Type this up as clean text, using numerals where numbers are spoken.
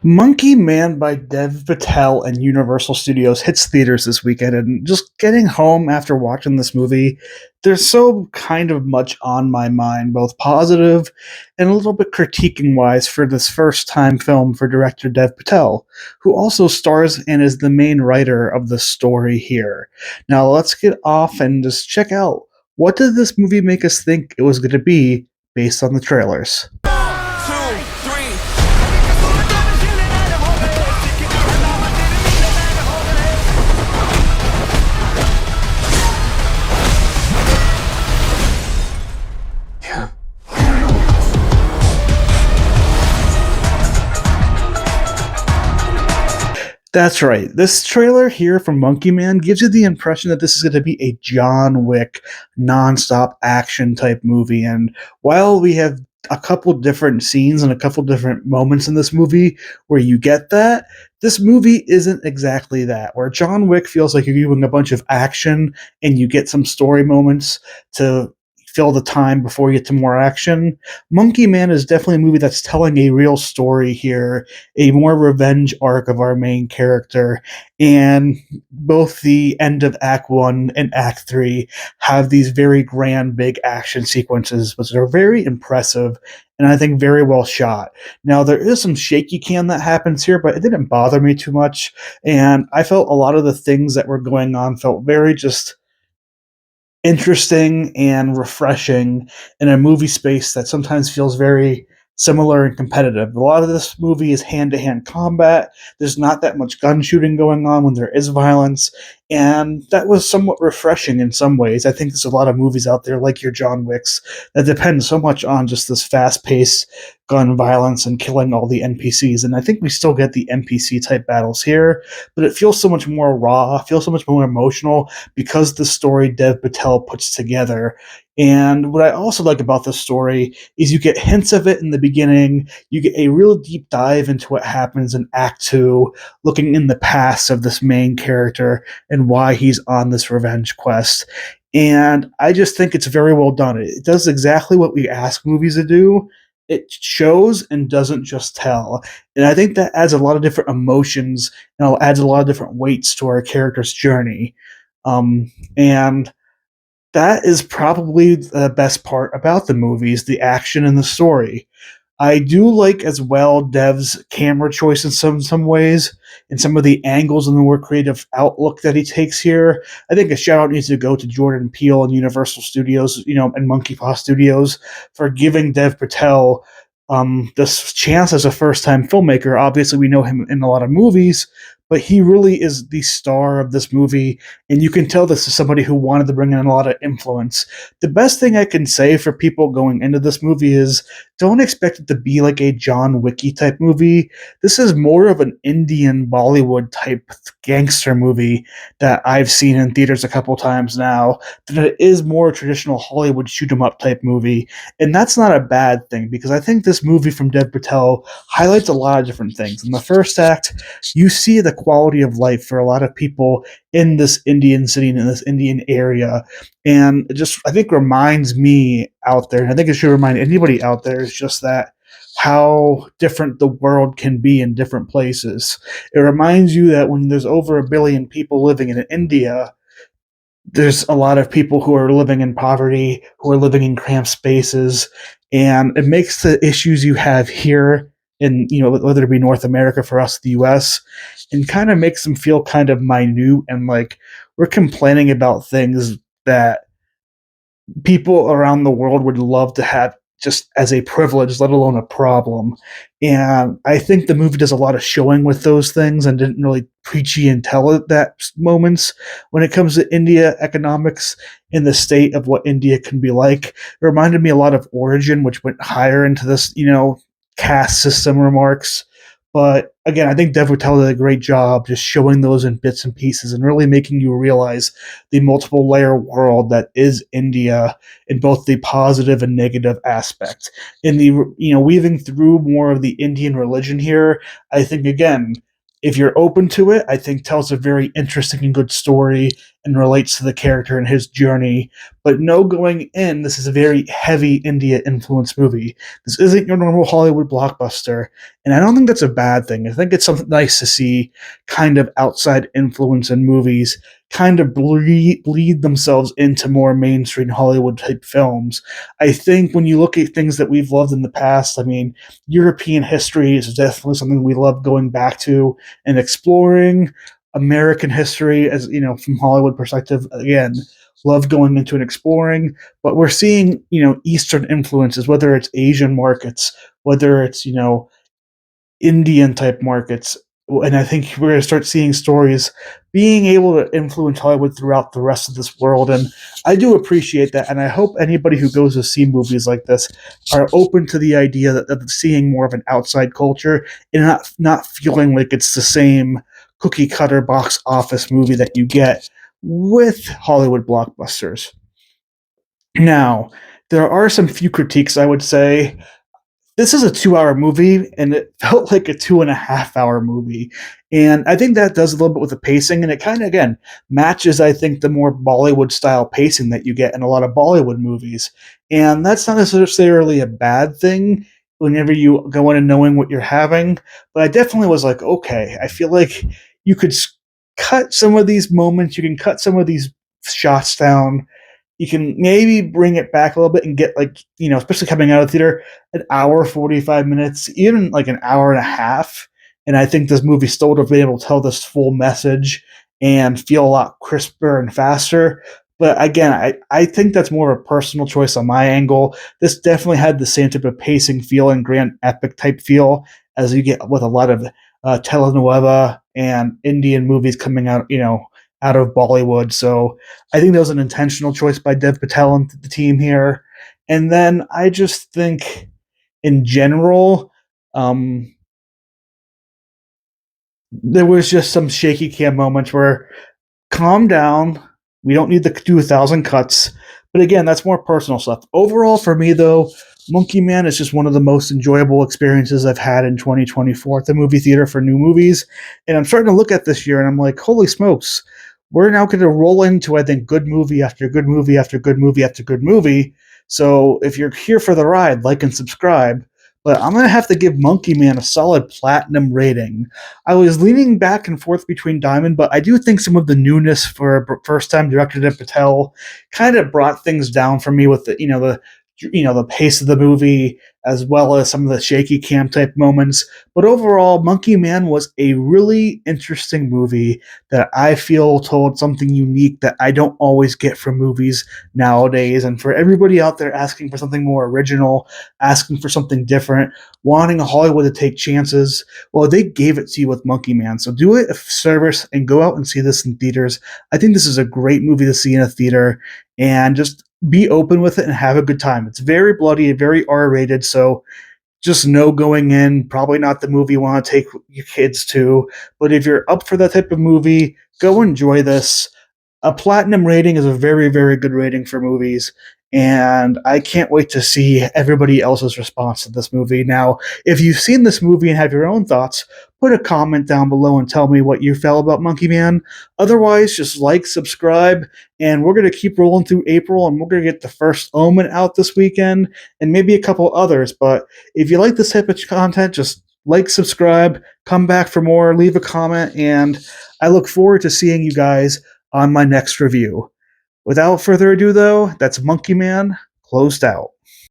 Monkey Man by Dev Patel and Universal Studios hits theaters this weekend, and just getting home after watching this movie, there's so kind of much on my mind, both positive and a little bit critiquing wise for this first time film for director Dev Patel, who also stars and is the main writer of the story here. Now let's get off and just check out what did this movie make us think it was going to be based on the trailers. Two, three. That's right. This trailer here from Monkey Man gives you the impression that this is going to be a John Wick nonstop action type movie. And while we have a couple different scenes and a couple different moments in this movie where you get that, this movie isn't exactly that. Where John Wick feels like you're doing a bunch of action and you get some story moments to fill the time before you get to more action. Monkey Man is definitely a movie that's telling a real story here, a more revenge arc of our main character. And both the end of Act 1 and Act 3 have these very grand, big action sequences, which are very impressive and I think very well shot. Now, there is some shaky cam that happens here, but it didn't bother me too much. And I felt a lot of the things that were going on felt very just interesting and refreshing in a movie space that sometimes feels very similar and competitive. A lot of this movie is hand to hand combat. There's not that much gun shooting going on when there is violence. And that was somewhat refreshing in some ways. I think there's a lot of movies out there, like your John Wicks, that depend so much on just this fast paced gun violence and killing all the NPCs. And I think we still get the NPC type battles here, but it feels so much more raw, feels so much more emotional because the story Dev Patel puts together. And what I also like about this story is you get hints of it in the beginning. You get a real deep dive into what happens in Act 2, looking in the past of this main character and why he's on this revenge quest. And I just think it's very well done. It does exactly what we ask movies to do. It shows and doesn't just tell. And I think that adds a lot of different emotions and adds a lot of different weights to our character's journey. And that is probably the best part about the movies, the action and the story. I do like as well Dev's camera choice in some ways, and some of the angles and the more creative outlook that he takes here. I think a shout out needs to go to Jordan Peele and Universal Studios, and Monkey Paw Studios for giving Dev Patel this chance as a first time filmmaker. Obviously, we know him in a lot of movies, but he really is the star of this movie, and you can tell this is somebody who wanted to bring in a lot of influence. The best thing I can say for people going into this movie is don't expect it to be like a John Wicky type movie. This is more of an Indian Bollywood type gangster movie that I've seen in theaters a couple times now than it is more traditional Hollywood shoot 'em up type movie. And that's not a bad thing because I think this movie from Dev Patel highlights a lot of different things. In the first act, you see the quality of life for a lot of people in this Indian city and in this Indian area. And it just, I think, reminds me out there, and I think it should remind anybody out there, is just that how different the world can be in different places. It reminds you that when there's over a billion people living in India, there's a lot of people who are living in poverty, who are living in cramped spaces, and it makes the issues you have here in, whether it be North America for us, the US, and kind of makes them feel kind of minute and like we're complaining about things that people around the world would love to have just as a privilege, let alone a problem. And I think the movie does a lot of showing with those things and didn't really preachy and tell it that moments when it comes to India economics in the state of what India can be like. It reminded me a lot of Origin, which went higher into this, caste system remarks. But again, I think Dev Patel did a great job just showing those in bits and pieces and really making you realize the multiple layer world that is India in both the positive and negative aspect. In the weaving through more of the Indian religion here, I think again if you're open to it, I think tells a very interesting and good story and relates to the character and his journey. But no going in, this is a very heavy India influence movie. This isn't your normal Hollywood blockbuster. And I don't think that's a bad thing. I think it's something nice to see kind of outside influence in movies kind of bleed themselves into more mainstream Hollywood type films. I think when you look at things that we've loved in the past, I mean, European history is definitely something we love going back to and exploring. American history, as you know, from Hollywood perspective, again, love going into and exploring. But we're seeing, Eastern influences, whether it's Asian markets, whether it's, Indian type markets. And I think we're going to start seeing stories being able to influence Hollywood throughout the rest of this world. And I do appreciate that. And I hope anybody who goes to see movies like this are open to the idea of seeing more of an outside culture and not feeling like it's the same cookie cutter box office movie that you get with Hollywood blockbusters. Now, there are some few critiques I would say. This is a 2 hour movie, and it felt like a 2.5 hour movie. And I think that does a little bit with the pacing, and it kind of, again, matches, I think, the more Bollywood style pacing that you get in a lot of Bollywood movies. And that's not necessarily a bad thing whenever you go in and knowing what you're having. But I definitely was like, okay, I feel like you could cut some of these moments, you can cut some of these shots down, you can maybe bring it back a little bit and get, like, especially coming out of the theater, an hour, 45 minutes, even like an hour and a half. And I think this movie still would have been able to tell this full message and feel a lot crisper and faster. But again, I think that's more of a personal choice on my angle. This definitely had the same type of pacing feel and grand epic type feel as you get with a lot of telenovela and Indian movies coming out, out of Bollywood. So I think that was an intentional choice by Dev Patel and the team here. And then I just think, in general, um, there was just some shaky cam moments where, calm down. We don't need to do 1,000 cuts. But again, that's more personal stuff. Overall, for me, though, Monkey Man is just one of the most enjoyable experiences I've had in 2024 at the movie theater for new movies. And I'm starting to look at this year and I'm like, holy smokes, we're now going to roll into, I think, good movie after good movie after good movie after good movie. So if you're here for the ride, like and subscribe. But I'm going to have to give Monkey Man a solid platinum rating. I was leaning back and forth between Diamond, but I do think some of the newness for a first-time director Dev Patel kind of brought things down for me with the pace of the movie, as well as some of the shaky cam type moments. But overall, Monkey Man was a really interesting movie that I feel told something unique that I don't always get from movies nowadays. And for everybody out there asking for something more original, asking for something different, wanting Hollywood to take chances, well, they gave it to you with Monkey Man. So do it a service and go out and see this in theaters. I think this is a great movie to see in a theater, and just be open with it and have a good time. It's very bloody, very R-rated, so just know going in, probably not the movie you want to take your kids to. But if you're up for that type of movie, go enjoy this. A platinum rating is a very, very good rating for movies, and I can't wait to see everybody else's response to this movie. Now, if you've seen this movie and have your own thoughts, put a comment down below and tell me what you felt about Monkey Man. Otherwise, just like, subscribe, and we're going to keep rolling through April, and we're going to get the first Omen out this weekend, and maybe a couple others. But if you like this type of content, just like, subscribe, come back for more, leave a comment, and I look forward to seeing you guys on my next review. Without further ado, though, that's Monkey Man closed out.